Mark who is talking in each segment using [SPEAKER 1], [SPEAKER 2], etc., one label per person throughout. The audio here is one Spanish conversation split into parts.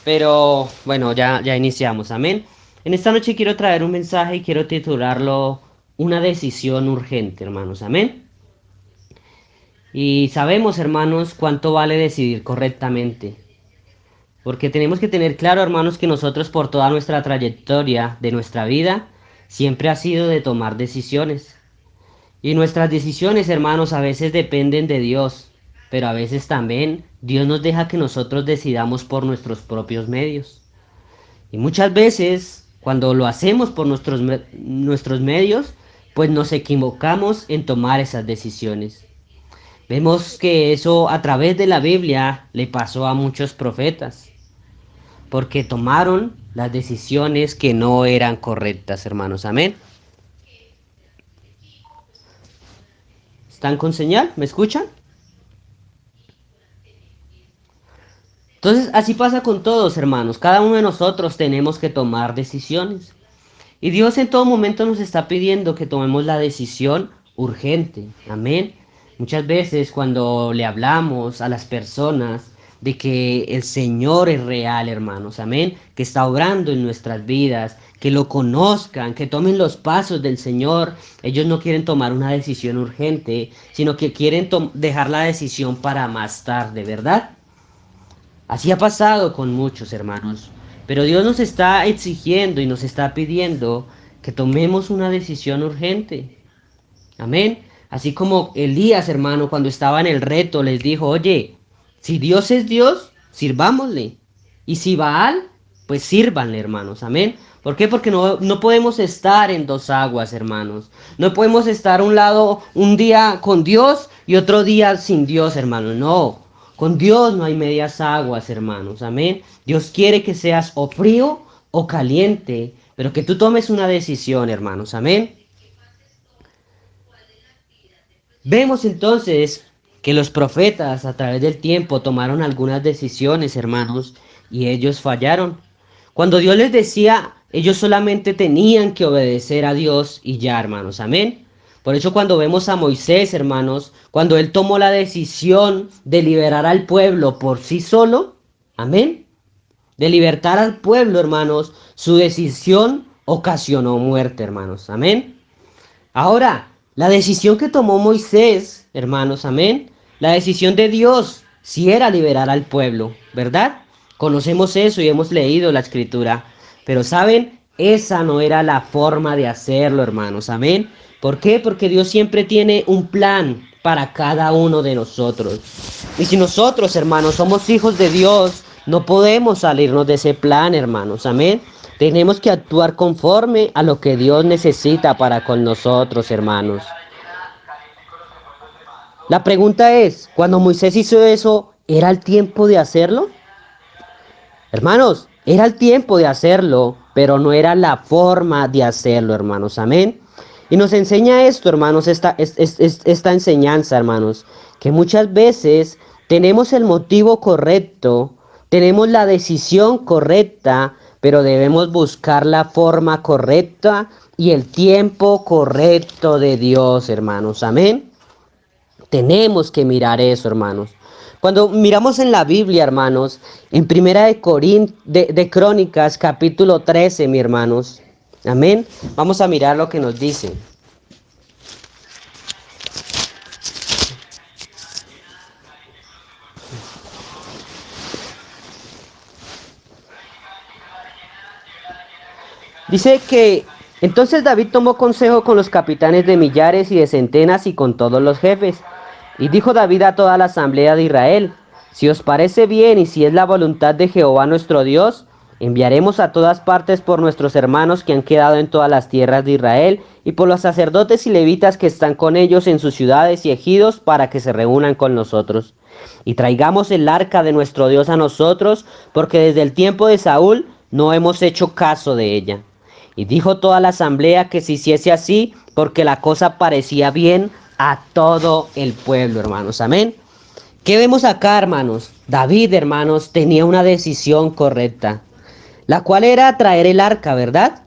[SPEAKER 1] Pero bueno, ya iniciamos, amén. En esta noche quiero traer un mensaje y quiero titularlo Una decisión urgente, hermanos, amén. Y sabemos, hermanos, cuánto vale decidir correctamente. Porque tenemos que tener claro, hermanos, que nosotros por toda nuestra trayectoria de nuestra vida siempre ha sido de tomar decisiones. Y nuestras decisiones, hermanos, a veces dependen de Dios, pero a veces también Dios nos deja que nosotros decidamos por nuestros propios medios. Y muchas veces, cuando lo hacemos por nuestros medios, pues nos equivocamos en tomar esas decisiones. Vemos que eso a través de la Biblia le pasó a muchos profetas, porque tomaron las decisiones que no eran correctas, hermanos. Amén. ¿Están con señal? ¿Me escuchan? Entonces, así pasa con todos, hermanos. Cada uno de nosotros tenemos que tomar decisiones. Y Dios en todo momento nos está pidiendo que tomemos la decisión urgente. Amén. Muchas veces cuando le hablamos a las personas de que el Señor es real, hermanos, amén, que está obrando en nuestras vidas, que lo conozcan, que tomen los pasos del Señor, ellos no quieren tomar una decisión urgente, sino que quieren dejar la decisión para más tarde, ¿verdad? Así ha pasado con muchos hermanos, pero Dios nos está exigiendo y nos está pidiendo que tomemos una decisión urgente. Amén. Así como Elías, hermano, cuando estaba en el reto, les dijo, oye, si Dios es Dios, sirvámosle. Y si Baal, pues sírvanle, hermanos. Amén. ¿Por qué? Porque no podemos estar en dos aguas, hermanos. No podemos estar un lado, un día con Dios y otro día sin Dios, hermanos. No. Con Dios no hay medias aguas, hermanos. Amén. Dios quiere que seas o frío o caliente, pero que tú tomes una decisión, hermanos. Amén. Vemos entonces que los profetas a través del tiempo tomaron algunas decisiones, hermanos, y ellos fallaron. Cuando Dios les decía, ellos solamente tenían que obedecer a Dios y ya, hermanos, amén. Por eso cuando vemos a Moisés, hermanos, cuando él tomó la decisión de liberar al pueblo por sí solo, amén, de libertar al pueblo, hermanos, su decisión ocasionó muerte, hermanos, amén. Ahora, la decisión que tomó Moisés, hermanos, amén, la decisión de Dios, si era liberar al pueblo, ¿verdad? Conocemos eso y hemos leído la escritura, pero saben, esa no era la forma de hacerlo, hermanos, amén. ¿Por qué? Porque Dios siempre tiene un plan para cada uno de nosotros. Y si nosotros, hermanos, somos hijos de Dios, no podemos salirnos de ese plan, hermanos, amén. Tenemos que actuar conforme a lo que Dios necesita para con nosotros, hermanos. La pregunta es, cuando Moisés hizo eso, ¿era el tiempo de hacerlo? Hermanos, era el tiempo de hacerlo, pero no era la forma de hacerlo, hermanos. Amén. Y nos enseña esto, hermanos, esta enseñanza, hermanos, que muchas veces tenemos el motivo correcto, tenemos la decisión correcta, pero debemos buscar la forma correcta y el tiempo correcto de Dios, hermanos. Amén. Tenemos que mirar eso, hermanos. Cuando miramos en la Biblia, hermanos, en Primera de Crónicas, capítulo 13, mi hermanos. Amén. Vamos a mirar lo que nos dice. Dice que entonces David tomó consejo con los capitanes de millares y de centenas y con todos los jefes. Y dijo David a toda la asamblea de Israel, si os parece bien y si es la voluntad de Jehová nuestro Dios, enviaremos a todas partes por nuestros hermanos que han quedado en todas las tierras de Israel y por los sacerdotes y levitas que están con ellos en sus ciudades y ejidos para que se reúnan con nosotros. Y traigamos el arca de nuestro Dios a nosotros, porque desde el tiempo de Saúl no hemos hecho caso de ella. Y dijo toda la asamblea que se hiciese así, porque la cosa parecía bien a todo el pueblo, hermanos. Amén. ¿Qué vemos acá, hermanos? David, hermanos, tenía una decisión correcta, la cual era traer el arca, ¿verdad?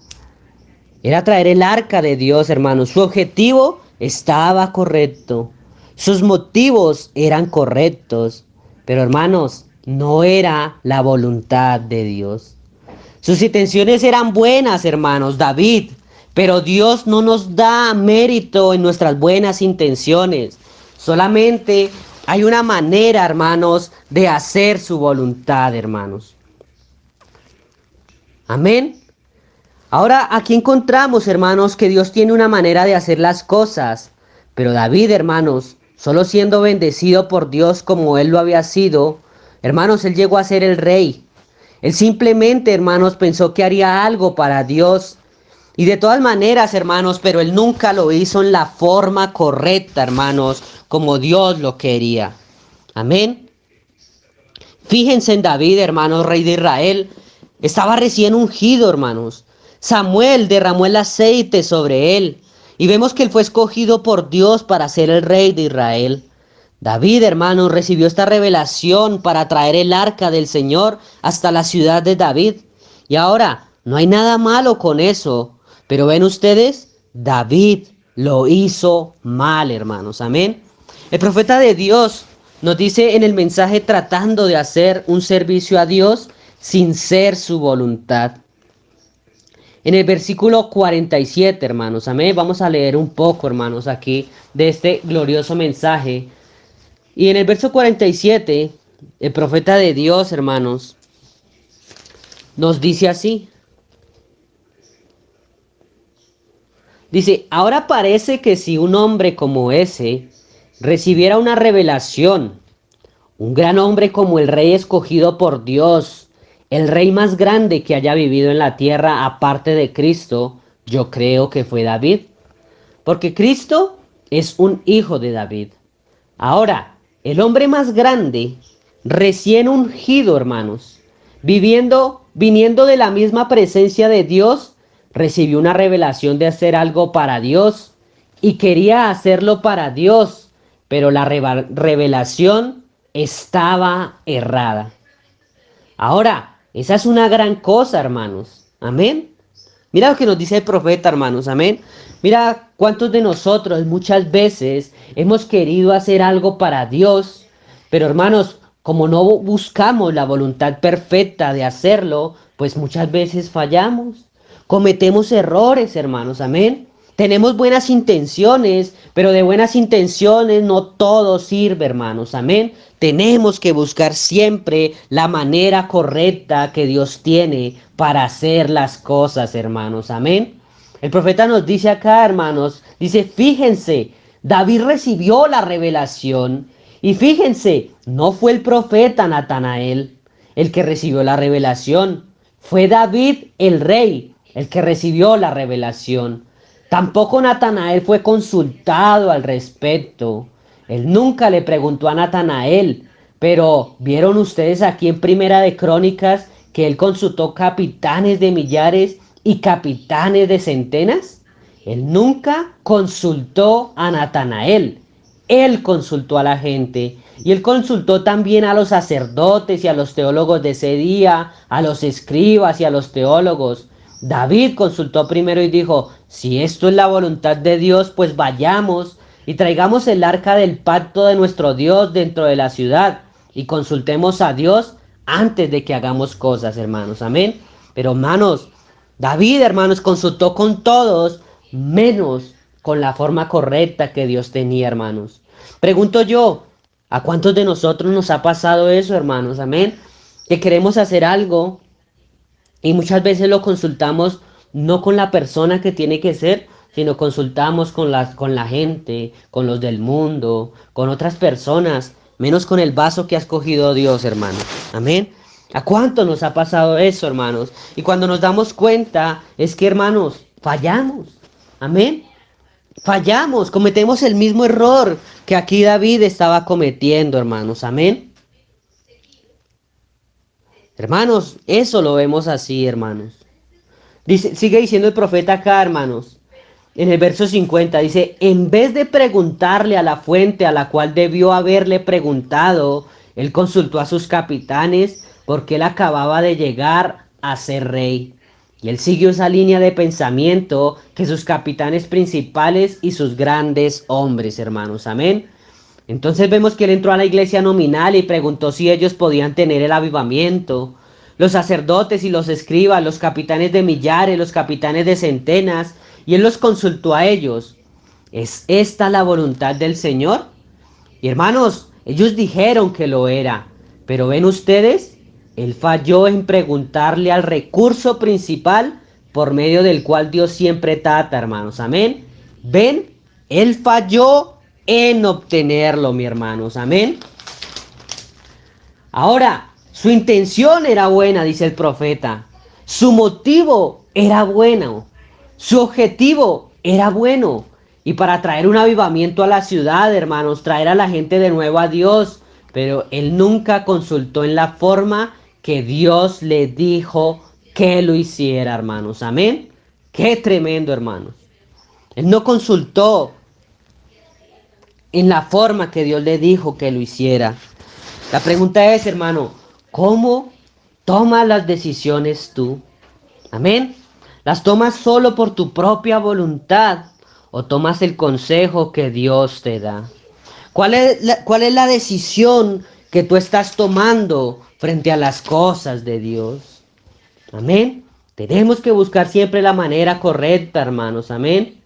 [SPEAKER 1] Era traer el arca de Dios, hermanos. Su objetivo estaba correcto. Sus motivos eran correctos. Pero, hermanos, no era la voluntad de Dios. Sus intenciones eran buenas, hermanos, David, pero Dios no nos da mérito en nuestras buenas intenciones. Solamente hay una manera, hermanos, de hacer su voluntad, hermanos. Amén. Ahora aquí encontramos, hermanos, que Dios tiene una manera de hacer las cosas. Pero David, hermanos, solo siendo bendecido por Dios como él lo había sido, hermanos, él llegó a ser el rey. Él simplemente, hermanos, pensó que haría algo para Dios. Y de todas maneras, hermanos, pero él nunca lo hizo en la forma correcta, hermanos, como Dios lo quería. Amén. Fíjense en David, hermanos, rey de Israel. Estaba recién ungido, hermanos. Samuel derramó el aceite sobre él. Y vemos que él fue escogido por Dios para ser el rey de Israel. David, hermanos, recibió esta revelación para traer el arca del Señor hasta la ciudad de David. Y ahora, no hay nada malo con eso. Pero ven ustedes, David lo hizo mal, hermanos. Amén. El profeta de Dios nos dice en el mensaje tratando de hacer un servicio a Dios sin ser su voluntad. En el versículo 47, hermanos, amén. Vamos a leer un poco, hermanos, aquí de este glorioso mensaje. Y en el verso 47, el profeta de Dios, hermanos, nos dice así. Dice, ahora parece que si un hombre como ese recibiera una revelación, un gran hombre como el rey escogido por Dios, el rey más grande que haya vivido en la tierra aparte de Cristo, yo creo que fue David. Porque Cristo es un hijo de David. Ahora, el hombre más grande, recién ungido, hermanos, viniendo de la misma presencia de Dios, recibió una revelación de hacer algo para Dios y quería hacerlo para Dios, pero la revelación estaba errada. Ahora, esa es una gran cosa, hermanos. Amén. Mira lo que nos dice el profeta, hermanos. Amén. Mira cuántos de nosotros muchas veces hemos querido hacer algo para Dios, pero hermanos, como no buscamos la voluntad perfecta de hacerlo, pues muchas veces fallamos. Cometemos errores, hermanos. Amén. Tenemos buenas intenciones, pero de buenas intenciones no todo sirve, hermanos. Amén. Tenemos que buscar siempre la manera correcta que Dios tiene para hacer las cosas, hermanos. Amén. El profeta nos dice acá, hermanos, dice, fíjense, David recibió la revelación y fíjense, no fue el profeta Natanael el que recibió la revelación, fue David el rey el que recibió la revelación. Tampoco Natanael fue consultado al respecto. Él nunca le preguntó a Natanael, pero ¿vieron ustedes aquí en Primera de Crónicas que él consultó capitanes de millares y capitanes de centenas? Él nunca consultó a Natanael. Él consultó a la gente y él consultó también a los sacerdotes y a los teólogos de ese día, a los escribas y a los teólogos. David consultó primero y dijo, si esto es la voluntad de Dios, pues vayamos y traigamos el arca del pacto de nuestro Dios dentro de la ciudad y consultemos a Dios antes de que hagamos cosas, hermanos. Amén. Pero hermanos, David, hermanos, consultó con todos, menos con la forma correcta que Dios tenía, hermanos. Pregunto yo, ¿a cuántos de nosotros nos ha pasado eso, hermanos? Amén. Que queremos hacer algo y muchas veces lo consultamos no con la persona que tiene que ser, sino consultamos con la gente, con los del mundo, con otras personas, menos con el vaso que ha escogido Dios, hermano. Amén. ¿A cuánto nos ha pasado eso, hermanos? Y cuando nos damos cuenta es que, hermanos, fallamos. Amén. Fallamos, cometemos el mismo error que aquí David estaba cometiendo, hermanos. Amén. Hermanos, eso lo vemos así, hermanos. Dice, sigue diciendo el profeta acá, hermanos. En el verso 50 dice, en vez de preguntarle a la fuente a la cual debió haberle preguntado, él consultó a sus capitanes porque él acababa de llegar a ser rey. Y él siguió esa línea de pensamiento que sus capitanes principales y sus grandes hombres, hermanos. Amén. Entonces vemos que él entró a la iglesia nominal y preguntó si ellos podían tener el avivamiento. Los sacerdotes y los escribas, los capitanes de millares, los capitanes de centenas, y él los consultó a ellos. ¿Es esta la voluntad del Señor? Y hermanos, ellos dijeron que lo era, pero ven ustedes, él falló en preguntarle al recurso principal por medio del cual Dios siempre trata, hermanos. Amén. Ven, él falló en obtenerlo, mi hermanos. Amén. Ahora, su intención era buena, dice el profeta. Su motivo era bueno. Su objetivo era bueno. Y para traer un avivamiento a la ciudad, hermanos, traer a la gente de nuevo a Dios. Pero él nunca consultó en la forma que Dios le dijo que lo hiciera, hermanos. Amén. Qué tremendo, hermanos. Él no consultó en la forma que Dios le dijo que lo hiciera. La pregunta es, hermano, ¿cómo tomas las decisiones tú? Amén. ¿Las tomas solo por tu propia voluntad o tomas el consejo que Dios te da? ¿Cuál es la decisión que tú estás tomando frente a las cosas de Dios? Amén. Tenemos que buscar siempre la manera correcta, hermanos. Amén.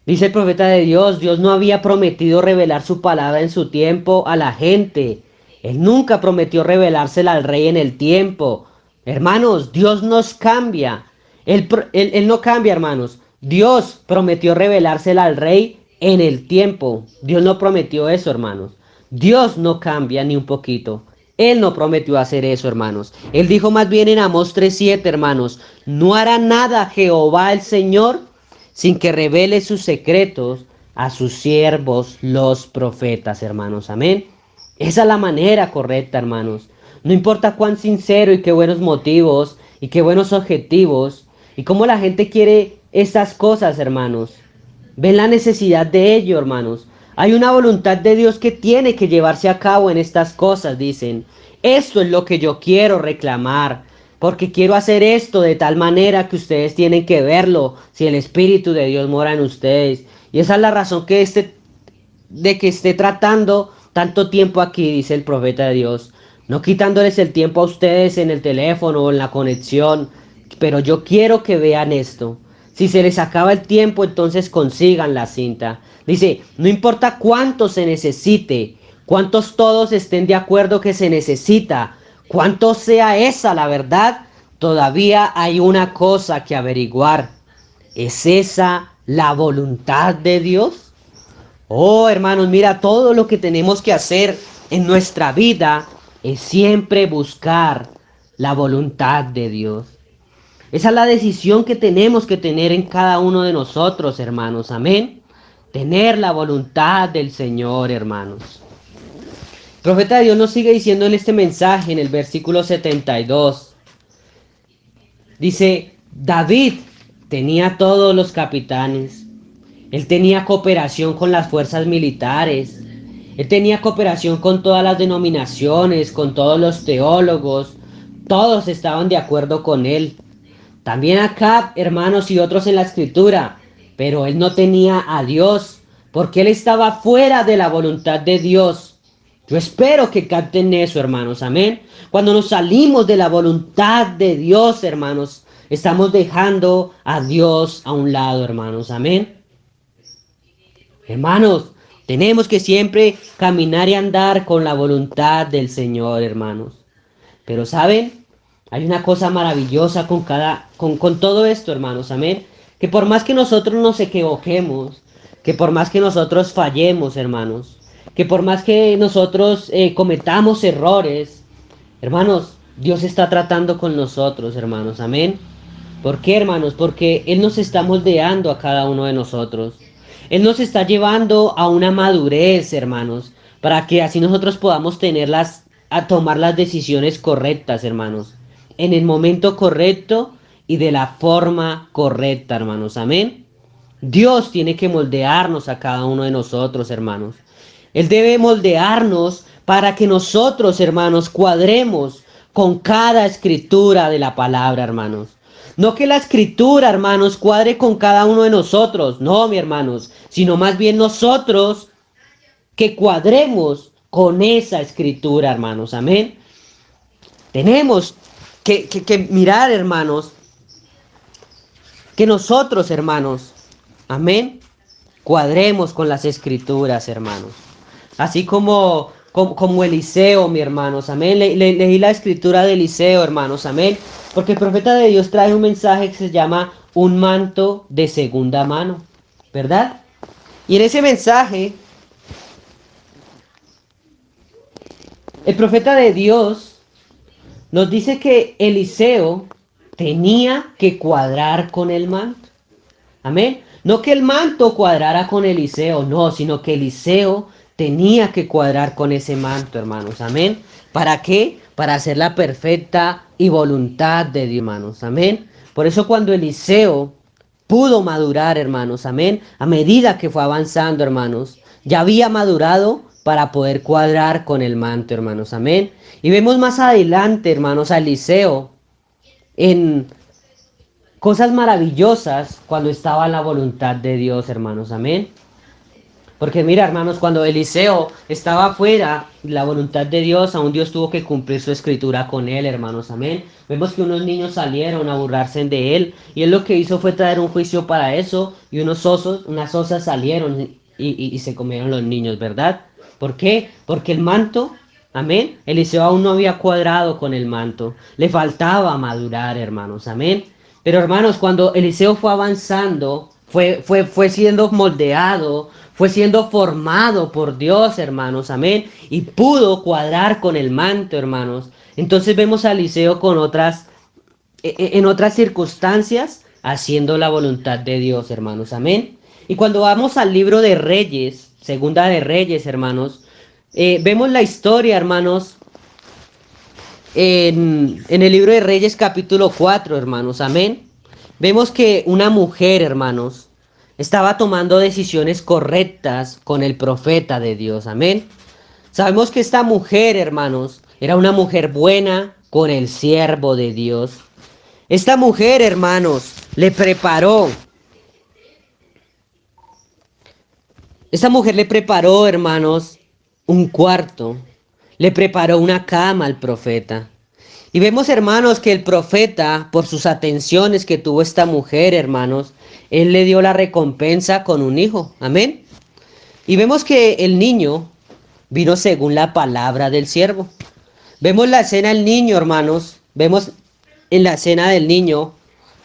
[SPEAKER 1] Dice el profeta de Dios, Dios no había prometido revelar su palabra en su tiempo a la gente. Él nunca prometió revelársela al rey en el tiempo. Hermanos, Dios nos cambia. Él no cambia, hermanos. Dios prometió revelársela al rey en el tiempo. Dios no prometió eso, hermanos. Dios no cambia ni un poquito. Él no prometió hacer eso, hermanos. Él dijo más bien en Amós 3:7, hermanos, no hará nada Jehová el Señor sin que revele sus secretos a sus siervos los profetas, hermanos. Amén. Esa es la manera correcta, hermanos. No importa cuán sincero y qué buenos motivos y qué buenos objetivos y cómo la gente quiere estas cosas, hermanos. Ven la necesidad de ello, hermanos. Hay una voluntad de Dios que tiene que llevarse a cabo en estas cosas, dicen. Esto es lo que yo quiero reclamar, porque quiero hacer esto de tal manera que ustedes tienen que verlo, si el Espíritu de Dios mora en ustedes. Y esa es la razón de que esté tratando tanto tiempo aquí, dice el profeta de Dios. No quitándoles el tiempo a ustedes en el teléfono o en la conexión, pero yo quiero que vean esto. Si se les acaba el tiempo, entonces consigan la cinta. Dice, no importa cuánto se necesite, cuántos todos estén de acuerdo que se necesita, cuánto sea esa la verdad, todavía hay una cosa que averiguar. ¿Es esa la voluntad de Dios? Oh, hermanos, mira, todo lo que tenemos que hacer en nuestra vida es siempre buscar la voluntad de Dios. Esa es la decisión que tenemos que tener en cada uno de nosotros, hermanos. Amén. Tener la voluntad del Señor, hermanos. El profeta de Dios nos sigue diciendo en este mensaje, en el versículo 72. Dice, David tenía todos los capitanes. Él tenía cooperación con las fuerzas militares. Él tenía cooperación con todas las denominaciones, con todos los teólogos. Todos estaban de acuerdo con él. También Acab, hermanos, y otros en la escritura, pero él no tenía a Dios, porque él estaba fuera de la voluntad de Dios. Yo espero que capten eso, hermanos, amén. Cuando nos salimos de la voluntad de Dios, hermanos, estamos dejando a Dios a un lado, hermanos, amén. Hermanos, tenemos que siempre caminar y andar con la voluntad del Señor, hermanos. Pero ¿saben? Hay una cosa maravillosa con todo esto, hermanos, amén. Que por más que nosotros nos equivoquemos, que por más que nosotros fallemos, hermanos, que por más que nosotros cometamos errores, hermanos, Dios está tratando con nosotros, hermanos, amén. ¿Por qué, hermanos? Porque Él nos está moldeando a cada uno de nosotros. Él nos está llevando a una madurez, hermanos, para que así nosotros podamos a tomar las decisiones correctas, hermanos, en el momento correcto y de la forma correcta, hermanos. Amén. Dios tiene que moldearnos a cada uno de nosotros, hermanos. Él debe moldearnos para que nosotros, hermanos, cuadremos con cada escritura de la palabra, hermanos. No que la escritura, hermanos, cuadre con cada uno de nosotros, no, mi hermanos, sino más bien nosotros que cuadremos con esa escritura, hermanos. Amén. Tenemos que mirar, hermanos, que nosotros, hermanos, amén, cuadremos con las escrituras, hermanos. Así como Eliseo, mi hermanos, amén. Leí la escritura de Eliseo, hermanos, amén. Porque el profeta de Dios trae un mensaje que se llama un manto de segunda mano, ¿verdad? Y en ese mensaje, el profeta de Dios nos dice que Eliseo tenía que cuadrar con el manto. Amén. No que el manto cuadrara con Eliseo, no, sino que Eliseo tenía que cuadrar con ese manto, hermanos. Amén. ¿Para qué? Para hacer la perfecta y voluntad de Dios, hermanos. Amén. Por eso cuando Eliseo pudo madurar, hermanos. Amén. A medida que fue avanzando, hermanos, ya había madurado para poder cuadrar con el manto, hermanos. Amén. Y vemos más adelante, hermanos, a Eliseo en cosas maravillosas cuando estaba en la voluntad de Dios, hermanos. Amén. Porque mira, hermanos, cuando Eliseo estaba fuera de la voluntad de Dios, aún Dios tuvo que cumplir su escritura con él, hermanos. Amén. Vemos que unos niños salieron a burlarse de él, y él lo que hizo fue traer un juicio para eso, y unas osas salieron y se comieron los niños, ¿verdad? ¿Por qué? Porque el manto, amén, Eliseo aún no había cuadrado con el manto, le faltaba madurar, hermanos. Amén. Pero hermanos, cuando Eliseo fue avanzando, fue siendo moldeado, fue siendo formado por Dios, hermanos, amén, y pudo cuadrar con el manto, hermanos. Entonces vemos a Eliseo con en otras circunstancias, haciendo la voluntad de Dios, hermanos, amén. Y cuando vamos al libro de Reyes, segunda de Reyes, hermanos, vemos la historia, hermanos, en el libro de Reyes capítulo 4, hermanos, amén. Vemos que una mujer, hermanos, estaba tomando decisiones correctas con el profeta de Dios, amén. Sabemos que esta mujer, hermanos, era una mujer buena con el siervo de Dios. Esta mujer, hermanos, le preparó, hermanos, un cuarto, le preparó una cama al profeta. Y vemos, hermanos, que el profeta, por sus atenciones que tuvo esta mujer, hermanos, él le dio la recompensa con un hijo. Amén. Y vemos que el niño vino según la palabra del siervo. Vemos la escena del niño, hermanos. Vemos en la escena del niño,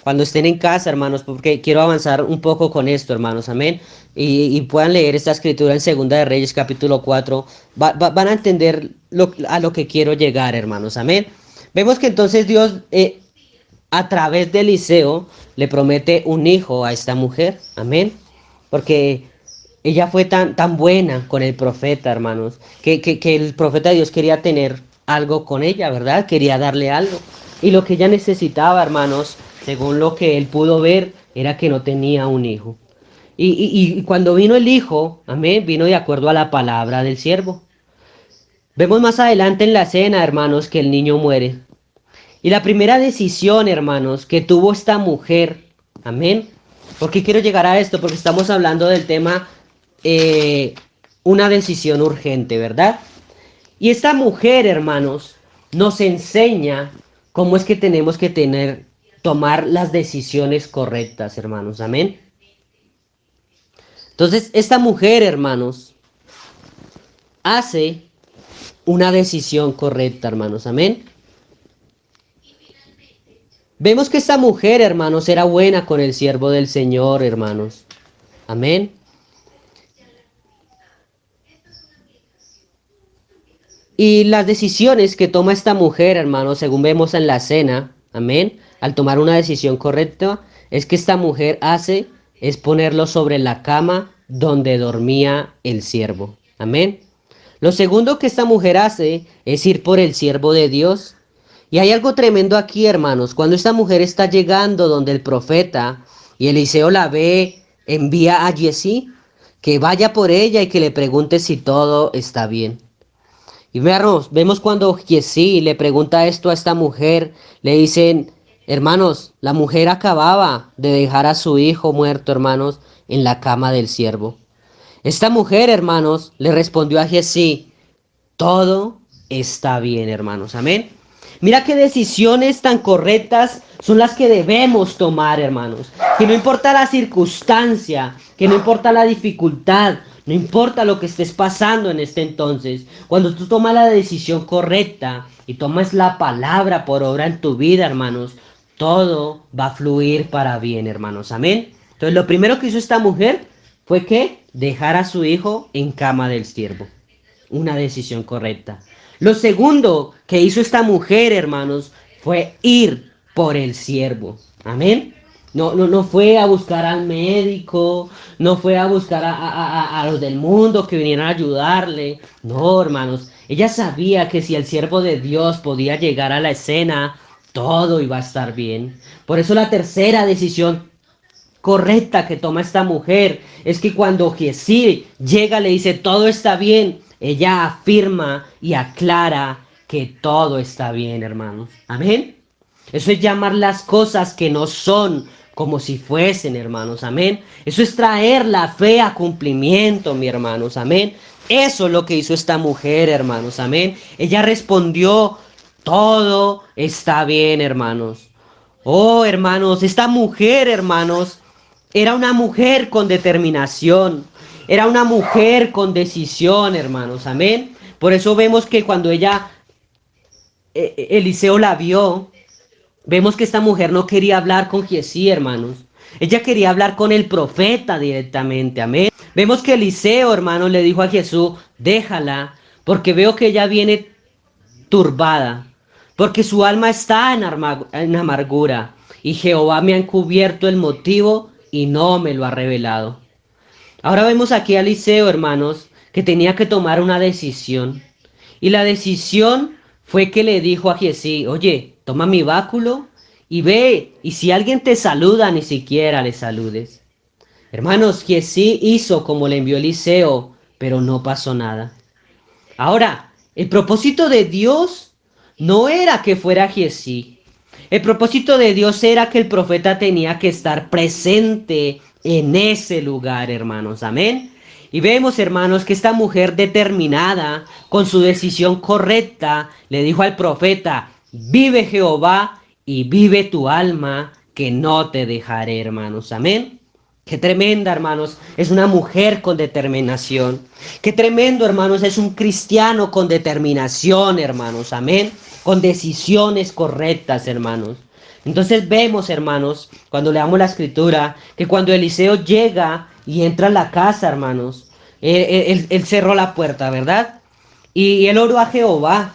[SPEAKER 1] cuando estén en casa, hermanos, porque quiero avanzar un poco con esto, hermanos. Amén. Y puedan leer esta escritura en Segunda de Reyes, capítulo 4. Van a entender a lo que quiero llegar, hermanos. Amén. Vemos que entonces Dios, a través de Eliseo, le promete un hijo a esta mujer. Amén. Porque ella fue tan buena con el profeta, hermanos, que el profeta de Dios quería tener algo con ella, ¿verdad? Quería darle algo. Y lo que ella necesitaba, hermanos, según lo que él pudo ver, era que no tenía un hijo. Y cuando vino el hijo, amén, vino de acuerdo a la palabra del siervo. Vemos más adelante en la escena, hermanos, que el niño muere. Y la primera decisión, hermanos, que tuvo esta mujer, amén. ¿Por qué quiero llegar a esto? Porque estamos hablando del tema, una decisión urgente, ¿verdad? Y esta mujer, hermanos, nos enseña cómo es que tenemos que tomar las decisiones correctas, hermanos, amén. Entonces, esta mujer, hermanos, hace una decisión correcta, hermanos, amén. Vemos que esta mujer, hermanos, era buena con el siervo del Señor, hermanos. Amén. Y las decisiones que toma esta mujer, hermanos, según vemos en la escena, amén, al tomar una decisión correcta, es que esta mujer es ponerlo sobre la cama donde dormía el siervo. Amén. Lo segundo que esta mujer hace es ir por el siervo de Dios. Y hay algo tremendo aquí, hermanos. Cuando esta mujer está llegando donde el profeta y Eliseo la ve, envía a Giezi que vaya por ella y que le pregunte si todo está bien. Y vemos cuando Giezi le pregunta esto a esta mujer, le dicen, hermanos, la mujer acababa de dejar a su hijo muerto, hermanos, en la cama del siervo. Esta mujer, hermanos, le respondió a Giezi: todo está bien, hermanos. Amén. Mira qué decisiones tan correctas son las que debemos tomar, hermanos. Que no importa la circunstancia, que no importa la dificultad, no importa lo que estés pasando en este entonces. Cuando tú tomas la decisión correcta y tomas la palabra por obra en tu vida, hermanos, todo va a fluir para bien, hermanos. Amén. Entonces, lo primero que hizo esta mujer fue que dejar a su hijo en cama del siervo. Una decisión correcta. Lo segundo que hizo esta mujer, hermanos, fue ir por el siervo. Amén. No fue a buscar al médico, no fue a buscar a los del mundo que vinieran a ayudarle. No, hermanos. Ella sabía que si el siervo de Dios podía llegar a la escena, todo iba a estar bien. Por eso la tercera decisión correcta que toma esta mujer es que cuando Giezi llega, le dice todo está bien, ella afirma y aclara que todo está bien, hermanos. Amén. Eso es llamar las cosas que no son como si fuesen, hermanos. Amén. Eso es traer la fe a cumplimiento, mi hermanos. Amén. Eso es lo que hizo esta mujer, hermanos. Amén. Ella respondió: todo está bien, hermanos. Oh, hermanos, esta mujer, hermanos, era una mujer con determinación. Era una mujer con decisión, hermanos. Amén. Por eso vemos que cuando Eliseo la vio, vemos que esta mujer no quería hablar con Giezi, hermanos. Ella quería hablar con el profeta directamente. Amén. Vemos que Eliseo, hermanos, le dijo a Jesús: déjala, porque veo que ella viene turbada, porque su alma está en amargura, y Jehová me ha encubierto el motivo y no me lo ha revelado. Ahora vemos aquí a Eliseo, hermanos, que tenía que tomar una decisión. Y la decisión fue que le dijo a Giezi: oye, toma mi báculo y ve, y si alguien te saluda, ni siquiera le saludes. Hermanos, Giezi hizo como le envió Eliseo, pero no pasó nada. Ahora, el propósito de Dios no era que fuera Giezi. El propósito de Dios era que el profeta tenía que estar presente en ese lugar, hermanos. Amén. Y vemos, hermanos, que esta mujer determinada, con su decisión correcta, le dijo al profeta: vive Jehová y vive tu alma, que no te dejaré, hermanos. Amén. Qué tremenda, hermanos, es una mujer con determinación. Qué tremendo, hermanos, es un cristiano con determinación, hermanos. Amén. Con decisiones correctas, hermanos. Entonces vemos, hermanos, cuando leamos la escritura, que cuando Eliseo llega y entra a la casa, hermanos, él cerró la puerta, ¿verdad? Y él oró a Jehová.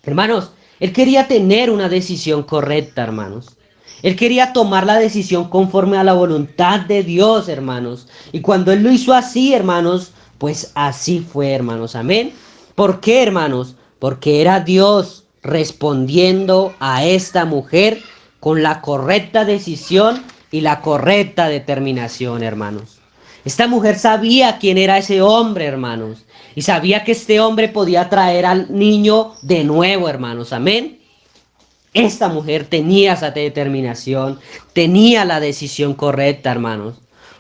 [SPEAKER 1] Hermanos, él quería tener una decisión correcta, hermanos. Él quería tomar la decisión conforme a la voluntad de Dios, hermanos. Y cuando él lo hizo así, hermanos, pues así fue, hermanos. Amén. ¿Por qué, hermanos? Porque era Dios respondiendo a esta mujer con la correcta decisión y la correcta determinación, hermanos. Esta mujer sabía quién era ese hombre, hermanos. Y sabía que este hombre podía traer al niño de nuevo, hermanos. Amén. Esta mujer tenía esa determinación, tenía la decisión correcta, hermanos.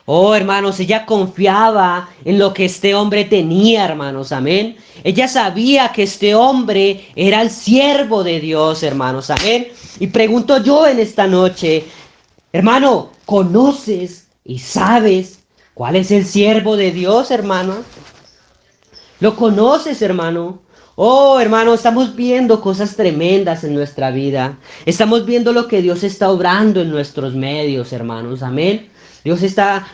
[SPEAKER 1] Oh, hermanos, ella confiaba en lo que este hombre tenía, hermanos. Amén. Ella sabía que este hombre era el siervo de Dios, hermanos. Amén. Y pregunto yo en esta noche, hermano, ¿conoces y sabes cuál es el siervo de Dios, hermano? ¿Lo conoces, hermano? Oh, hermano, estamos viendo cosas tremendas en nuestra vida. Estamos viendo lo que Dios está obrando en nuestros medios, hermanos. Amén. Dios está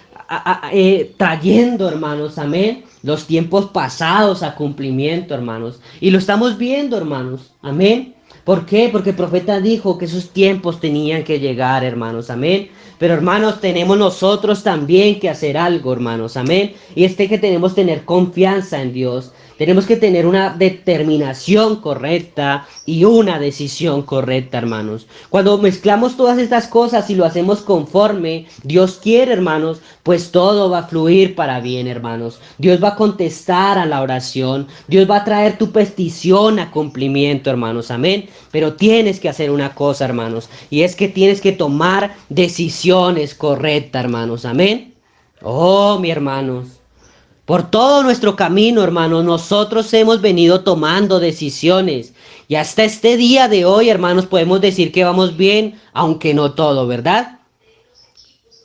[SPEAKER 1] trayendo, hermanos. Amén. Los tiempos pasados a cumplimiento, hermanos. Y lo estamos viendo, hermanos. Amén. ¿Por qué? Porque el profeta dijo que esos tiempos tenían que llegar, hermanos. Amén. Pero hermanos, tenemos nosotros también que hacer algo, hermanos. Amén. Y que tenemos que tener confianza en Dios. Tenemos que tener una determinación correcta y una decisión correcta, hermanos. Cuando mezclamos todas estas cosas y lo hacemos conforme Dios quiere, hermanos, pues todo va a fluir para bien, hermanos. Dios va a contestar a la oración. Dios va a traer tu petición a cumplimiento, hermanos. Amén. Pero tienes que hacer una cosa, hermanos. Y es que tienes que tomar decisiones correctas, hermanos. Amén. Oh, mis hermanos. Por todo nuestro camino, hermanos, nosotros hemos venido tomando decisiones. Y hasta este día de hoy, hermanos, podemos decir que vamos bien, aunque no todo, ¿verdad?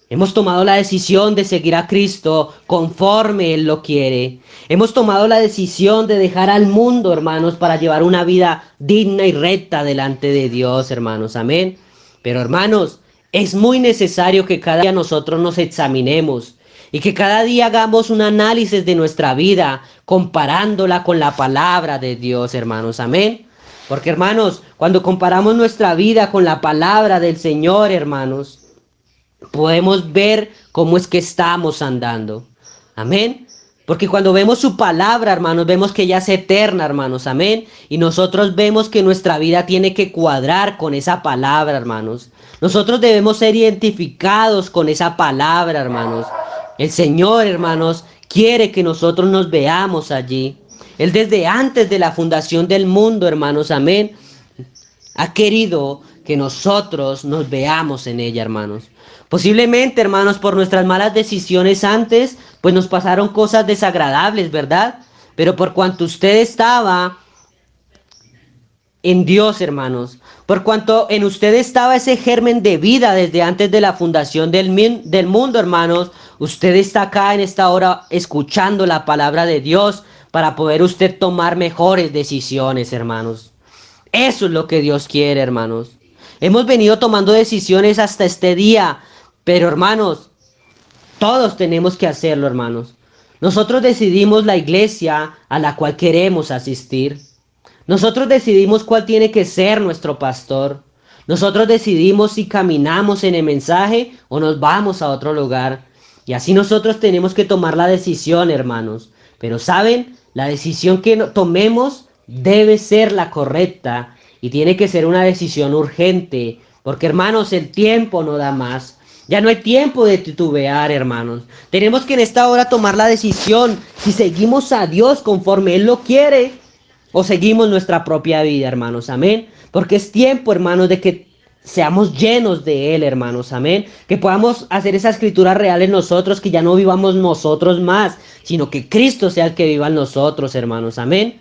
[SPEAKER 1] Hemos tomado la decisión de seguir a Cristo conforme Él lo quiere. Hemos tomado la decisión de dejar al mundo, hermanos, para llevar una vida digna y recta delante de Dios, hermanos. Amén. Pero, hermanos, es muy necesario que cada día nosotros nos examinemos y que cada día hagamos un análisis de nuestra vida, comparándola con la palabra de Dios, hermanos. Amén. Porque, hermanos, cuando comparamos nuestra vida con la palabra del Señor, hermanos, podemos ver cómo es que estamos andando. Amén. Porque cuando vemos su palabra, hermanos, vemos que ella es eterna, hermanos. Amén. Y nosotros vemos que nuestra vida tiene que cuadrar con esa palabra, hermanos. Nosotros debemos ser identificados con esa palabra, hermanos. El Señor, hermanos, quiere que nosotros nos veamos allí. Él desde antes de la fundación del mundo, hermanos, amén, ha querido que nosotros nos veamos en ella, hermanos. Posiblemente, hermanos, por nuestras malas decisiones antes, pues nos pasaron cosas desagradables, ¿verdad? Pero por cuanto usted estaba en Dios, hermanos, por cuanto en usted estaba ese germen de vida desde antes de la fundación del mundo, hermanos, usted está acá en esta hora escuchando la palabra de Dios para poder usted tomar mejores decisiones, hermanos. Eso es lo que Dios quiere, hermanos. Hemos venido tomando decisiones hasta este día, pero, hermanos, todos tenemos que hacerlo, hermanos. Nosotros decidimos la iglesia a la cual queremos asistir. Nosotros decidimos cuál tiene que ser nuestro pastor. Nosotros decidimos si caminamos en el mensaje o nos vamos a otro lugar. Y así nosotros tenemos que tomar la decisión, hermanos. Pero ¿saben? La decisión que tomemos debe ser la correcta y tiene que ser una decisión urgente. Porque, hermanos, el tiempo no da más. Ya no hay tiempo de titubear, hermanos. Tenemos que en esta hora tomar la decisión si seguimos a Dios conforme Él lo quiere o seguimos nuestra propia vida, hermanos. Amén. Porque es tiempo, hermanos, de que seamos llenos de Él, hermanos. Amén. Que podamos hacer esa escritura real en nosotros, que ya no vivamos nosotros más, sino que Cristo sea el que viva en nosotros, hermanos. Amén.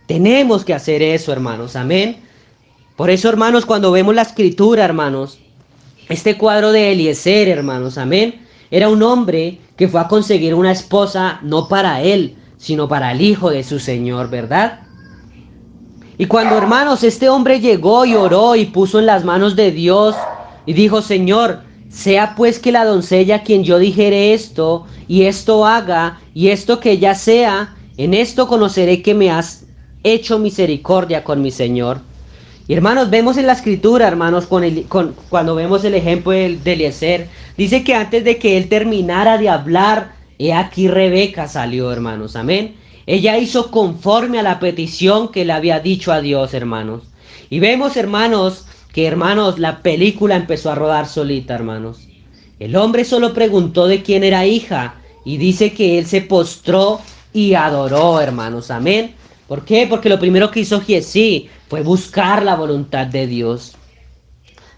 [SPEAKER 1] Tenemos que hacer eso, hermanos. Amén. Por eso, hermanos, cuando vemos la escritura, hermanos, este cuadro de Eliezer, hermanos, amén, era un hombre que fue a conseguir una esposa no para él, sino para el hijo de su señor, ¿verdad? Y cuando, hermanos, este hombre llegó y oró y puso en las manos de Dios y dijo: Señor, sea pues que la doncella a quien yo dijere esto y esto haga y esto que ella sea, en esto conoceré que me has hecho misericordia con mi señor. Y, hermanos, vemos en la escritura, hermanos, cuando vemos el ejemplo de Eliezer, dice que antes de que él terminara de hablar, he aquí Rebeca salió, hermanos, amén. Ella hizo conforme a la petición que le había dicho a Dios, hermanos. Y vemos, hermanos, que, hermanos, la película empezó a rodar solita, hermanos. El hombre solo preguntó de quién era hija y dice que él se postró y adoró, hermanos, amén. ¿Por qué? Porque lo primero que hizo Giezi fue buscar la voluntad de Dios.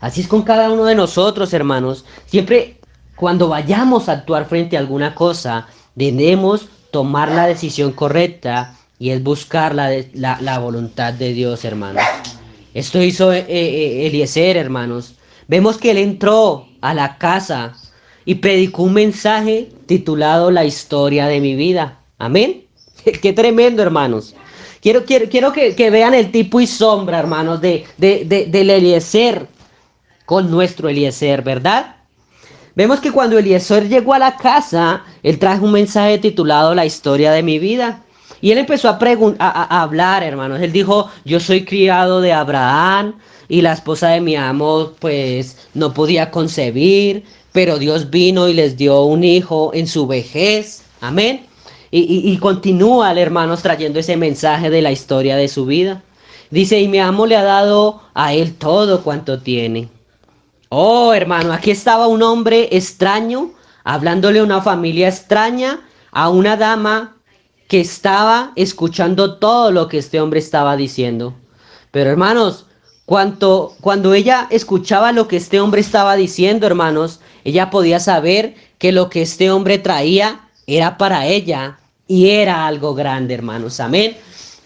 [SPEAKER 1] Así es con cada uno de nosotros, hermanos. Siempre cuando vayamos a actuar frente a alguna cosa, debemos tomar la decisión correcta y es buscar la voluntad de Dios, hermanos. Esto hizo Eliezer, hermanos. Vemos que él entró a la casa y predicó un mensaje titulado La historia de mi vida. Amén. Qué tremendo, hermanos. Quiero que vean el tipo y sombra, hermanos, del Eliezer con nuestro Eliezer, ¿verdad? Vemos que cuando Eliezer llegó a la casa, él trajo un mensaje titulado La historia de mi vida. Y él empezó a hablar, hermanos. Él dijo: yo soy criado de Abraham y la esposa de mi amo pues no podía concebir, pero Dios vino y les dio un hijo en su vejez. Amén. Y continúa, hermanos, trayendo ese mensaje de la historia de su vida. Dice: y mi amo le ha dado a él todo cuanto tiene. Oh, hermano, aquí estaba un hombre extraño, hablándole a una familia extraña, a una dama que estaba escuchando todo lo que este hombre estaba diciendo. Pero, hermanos, cuando ella escuchaba lo que este hombre estaba diciendo, hermanos, ella podía saber que lo que este hombre traía era para ella y era algo grande, hermanos. Amén.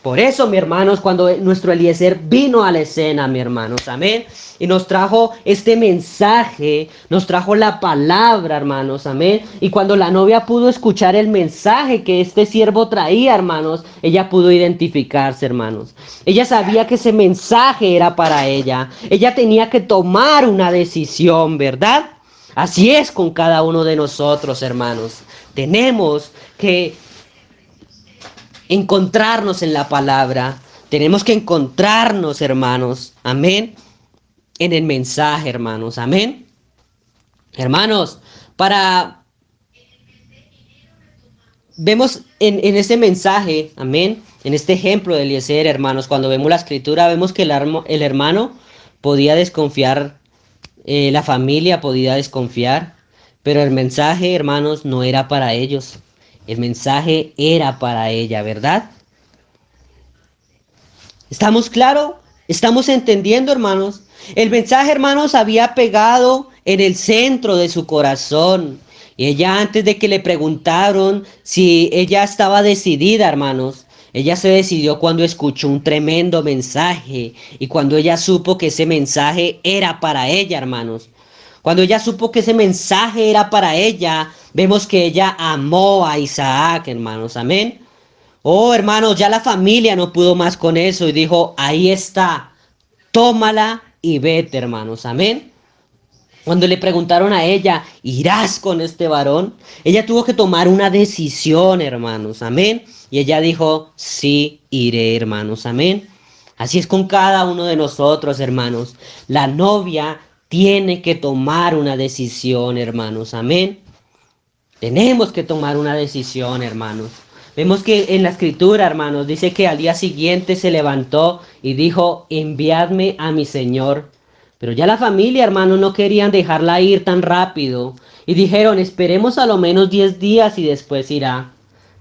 [SPEAKER 1] Por eso, mi hermanos, cuando nuestro Eliezer vino a la escena, mi hermanos, amén, y nos trajo este mensaje, nos trajo la palabra, hermanos, amén, y cuando la novia pudo escuchar el mensaje que este siervo traía, hermanos, ella pudo identificarse, hermanos. Ella sabía que ese mensaje era para ella. Ella tenía que tomar una decisión, ¿verdad? Así es con cada uno de nosotros, hermanos. Tenemos que encontrarnos en la palabra. Tenemos que encontrarnos, hermanos. Amén. En el mensaje, hermanos. Amén. Hermanos, para... Vemos en este mensaje, amén, en este ejemplo de Eliezer, hermanos, cuando vemos la escritura, vemos que el hermano podía desconfiar, la familia podía desconfiar, pero el mensaje, hermanos, no era para ellos. El mensaje era para ella, ¿verdad? ¿Estamos claros? ¿Estamos entendiendo, hermanos? El mensaje, hermanos, había pegado en el centro de su corazón. Y ella, antes de que le preguntaron si ella estaba decidida, hermanos, ella se decidió cuando escuchó un tremendo mensaje y cuando ella supo que ese mensaje era para ella, hermanos. Cuando ella supo que ese mensaje era para ella, vemos que ella amó a Isaac, hermanos. Amén. Oh, hermanos, ya la familia no pudo más con eso y dijo, ahí está, tómala y vete, hermanos. Amén. Cuando le preguntaron a ella, ¿irás con este varón? Ella tuvo que tomar una decisión, hermanos. Amén. Y ella dijo, sí, iré, hermanos. Amén. Así es con cada uno de nosotros, hermanos. La novia tiene que tomar una decisión, hermanos. Amén. Tenemos que tomar una decisión, hermanos. Vemos que en la escritura, hermanos, dice que al día siguiente se levantó y dijo, enviadme a mi señor. Pero ya la familia, hermanos, no querían dejarla ir tan rápido. Y dijeron, esperemos a lo menos 10 días y después irá.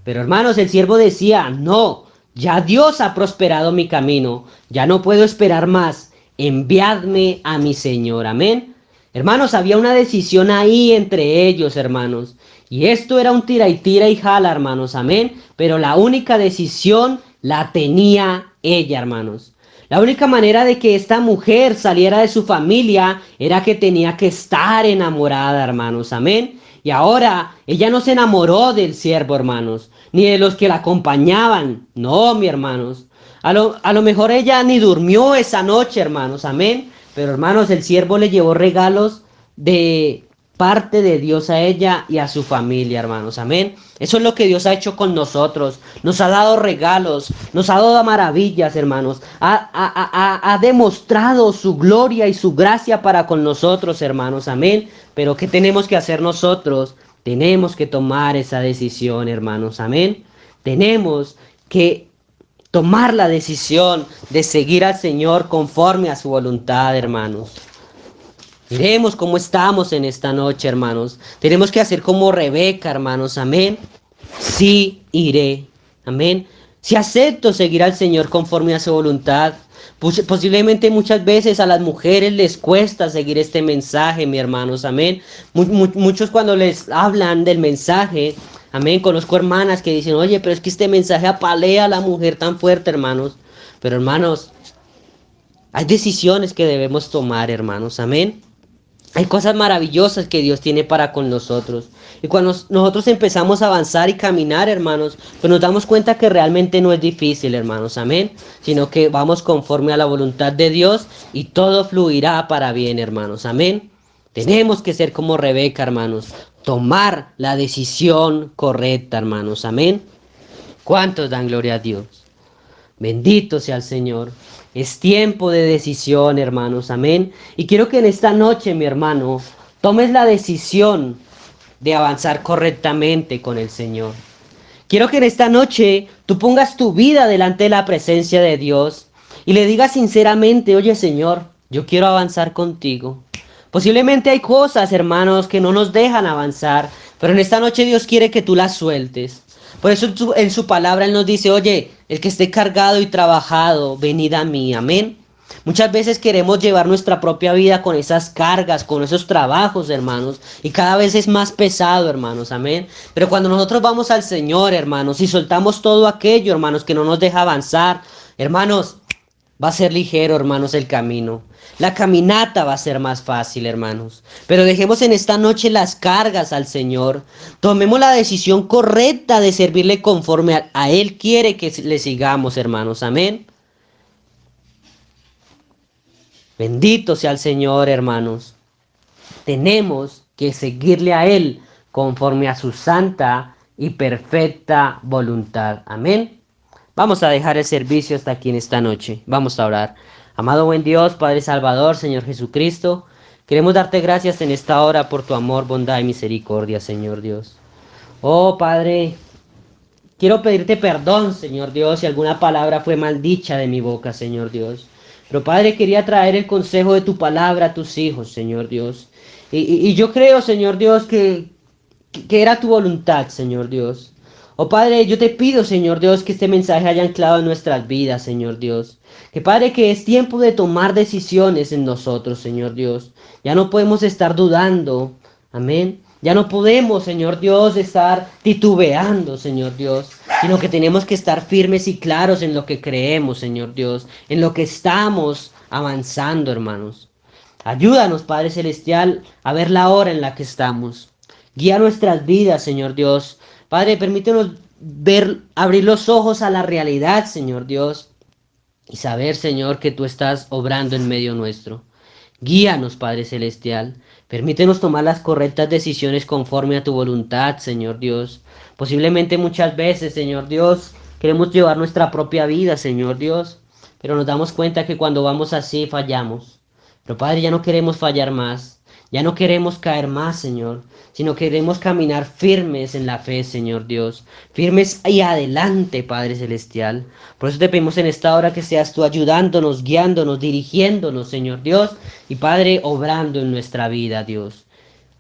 [SPEAKER 1] Pero hermanos, el siervo decía, no, ya Dios ha prosperado mi camino. Ya no puedo esperar más. Enviadme a mi señor. Amén. Hermanos, había una decisión ahí entre ellos, hermanos. Y esto era un tira y jala, hermanos, amén. Pero la única decisión la tenía ella, hermanos. La única manera de que esta mujer saliera de su familia era que tenía que estar enamorada, hermanos, amén. Y ahora ella no se enamoró del siervo, hermanos, ni de los que la acompañaban. No, mi hermanos. A lo mejor ella ni durmió esa noche, hermanos, amén. Pero hermanos, el siervo le llevó regalos de parte de Dios a ella y a su familia, hermanos. Amén. Eso es lo que Dios ha hecho con nosotros. Nos ha dado regalos, nos ha dado maravillas, hermanos. Ha demostrado su gloria y su gracia para con nosotros, hermanos. Amén. Pero ¿qué tenemos que hacer nosotros? Tenemos que tomar esa decisión, hermanos. Amén. Tenemos que tomar la decisión de seguir al Señor conforme a su voluntad, hermanos. Miremos cómo estamos en esta noche, hermanos. Tenemos que hacer como Rebeca, hermanos. Amén. Sí, iré. Amén. Si acepto seguir al Señor conforme a su voluntad. Posiblemente muchas veces a las mujeres les cuesta seguir este mensaje, mi hermanos. Amén. Muchos cuando les hablan del mensaje, amén, conozco hermanas que dicen, oye, pero es que este mensaje apalea a la mujer tan fuerte, hermanos. Pero hermanos, hay decisiones que debemos tomar, hermanos. Amén. Hay cosas maravillosas que Dios tiene para con nosotros. Y cuando nosotros empezamos a avanzar y caminar, hermanos, pues nos damos cuenta que realmente no es difícil, hermanos, amén. Sino que vamos conforme a la voluntad de Dios y todo fluirá para bien, hermanos, amén. Tenemos que ser como Rebeca, hermanos. Tomar la decisión correcta, hermanos, amén. ¿Cuántos dan gloria a Dios? Bendito sea el Señor. Es tiempo de decisión, hermanos. Amén. Y quiero que en esta noche, mi hermano, tomes la decisión de avanzar correctamente con el Señor. Quiero que en esta noche tú pongas tu vida delante de la presencia de Dios y le digas sinceramente, oye Señor, yo quiero avanzar contigo. Posiblemente hay cosas, hermanos, que no nos dejan avanzar, pero en esta noche Dios quiere que tú las sueltes. Por eso en su palabra Él nos dice, oye, el que esté cargado y trabajado, venid a mí, amén. Muchas veces queremos llevar nuestra propia vida con esas cargas, con esos trabajos, hermanos, y cada vez es más pesado, hermanos, amén. Pero cuando nosotros vamos al Señor, hermanos, y soltamos todo aquello, hermanos, que no nos deja avanzar, hermanos, va a ser ligero, hermanos, el camino. La caminata va a ser más fácil, hermanos. Pero dejemos en esta noche las cargas al Señor. Tomemos la decisión correcta de servirle conforme a Él quiere que le sigamos, hermanos. Amén. Bendito sea el Señor, hermanos. Tenemos que seguirle a Él conforme a su santa y perfecta voluntad. Amén. Vamos a dejar el servicio hasta aquí en esta noche. Vamos a orar. Amado buen Dios, Padre Salvador, Señor Jesucristo, queremos darte gracias en esta hora por tu amor, bondad y misericordia, Señor Dios. Oh Padre, quiero pedirte perdón, Señor Dios, si alguna palabra fue maldicha de mi boca, Señor Dios. Pero Padre, quería traer el consejo de tu palabra a tus hijos, Señor Dios. Y yo creo, Señor Dios, que era tu voluntad, Señor Dios. Oh Padre, yo te pido, Señor Dios, que este mensaje haya anclado en nuestras vidas, Señor Dios. Que Padre, que es tiempo de tomar decisiones en nosotros, Señor Dios. Ya no podemos estar dudando, amén. Ya no podemos, Señor Dios, estar titubeando, Señor Dios, sino que tenemos que estar firmes y claros en lo que creemos, Señor Dios, en lo que estamos avanzando, hermanos. Ayúdanos, Padre Celestial, a ver la hora en la que estamos. Guía nuestras vidas, Señor Dios. Padre, permítenos ver, abrir los ojos a la realidad, Señor Dios, y saber, Señor, que tú estás obrando en medio nuestro. Guíanos, Padre Celestial. Permítenos tomar las correctas decisiones conforme a tu voluntad, Señor Dios. Posiblemente muchas veces, Señor Dios, queremos llevar nuestra propia vida, Señor Dios, pero nos damos cuenta que cuando vamos así fallamos. Pero Padre, ya no queremos fallar más. Ya no queremos caer más, Señor, sino queremos caminar firmes en la fe, Señor Dios. Firmes y adelante, Padre Celestial. Por eso te pedimos en esta hora que seas tú ayudándonos, guiándonos, dirigiéndonos, Señor Dios. Y Padre, obrando en nuestra vida, Dios.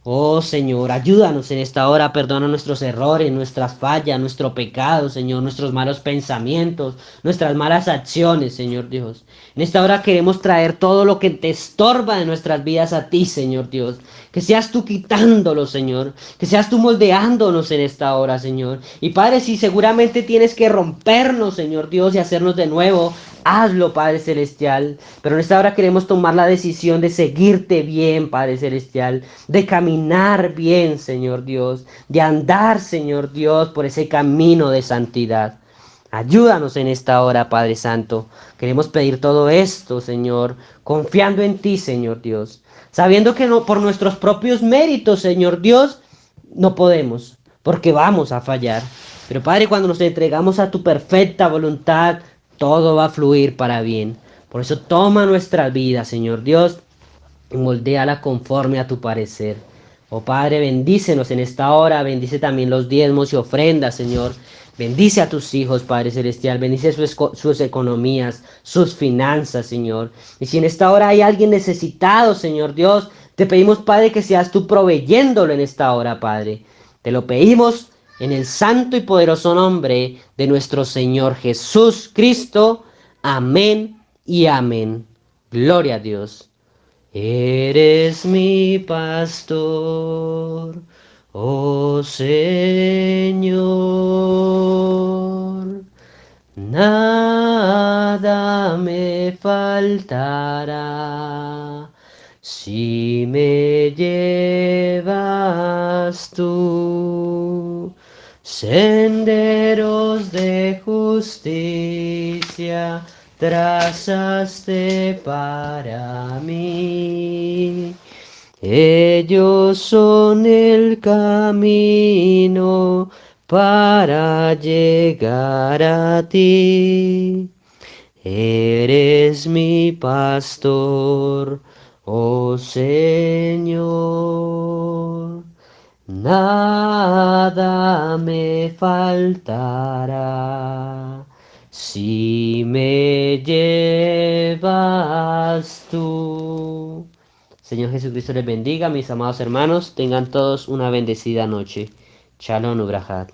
[SPEAKER 1] Oh Señor, ayúdanos en esta hora, perdona nuestros errores, nuestras fallas, nuestro pecado, Señor, nuestros malos pensamientos, nuestras malas acciones, Señor Dios. En esta hora queremos traer todo lo que te estorba de nuestras vidas a ti, Señor Dios. Que seas tú quitándolo, Señor. Que seas tú moldeándonos en esta hora, Señor. Y Padre, si seguramente tienes que rompernos, Señor Dios, y hacernos de nuevo, hazlo, Padre Celestial. Pero en esta hora queremos tomar la decisión de seguirte bien, Padre Celestial. De caminar bien, Señor Dios. De andar, Señor Dios, por ese camino de santidad. Ayúdanos en esta hora, Padre Santo. Queremos pedir todo esto, Señor, confiando en ti, Señor Dios. Sabiendo que no, por nuestros propios méritos, Señor Dios, no podemos, porque vamos a fallar. Pero Padre, cuando nos entregamos a tu perfecta voluntad, todo va a fluir para bien. Por eso toma nuestra vida, Señor Dios, y moldéala conforme a tu parecer. Oh Padre, bendícenos en esta hora, bendice también los diezmos y ofrendas, Señor. Bendice a tus hijos, Padre Celestial, bendice sus economías, sus finanzas, Señor. Y si en esta hora hay alguien necesitado, Señor Dios, te pedimos, Padre, que seas tú proveyéndolo en esta hora, Padre. Te lo pedimos en el santo y poderoso nombre de nuestro Señor Jesús Cristo. Amén y amén. Gloria a Dios. Eres mi pastor, oh Señor, nada me faltará si me llevas tú. Senderos de justicia trazaste para mí. Ellos son el camino para llegar a ti. Eres mi pastor, oh Señor. Nada me faltará si me llevas tú. Señor Jesucristo les bendiga, mis amados hermanos. Tengan todos una bendecida noche. Shalom Ubrahad.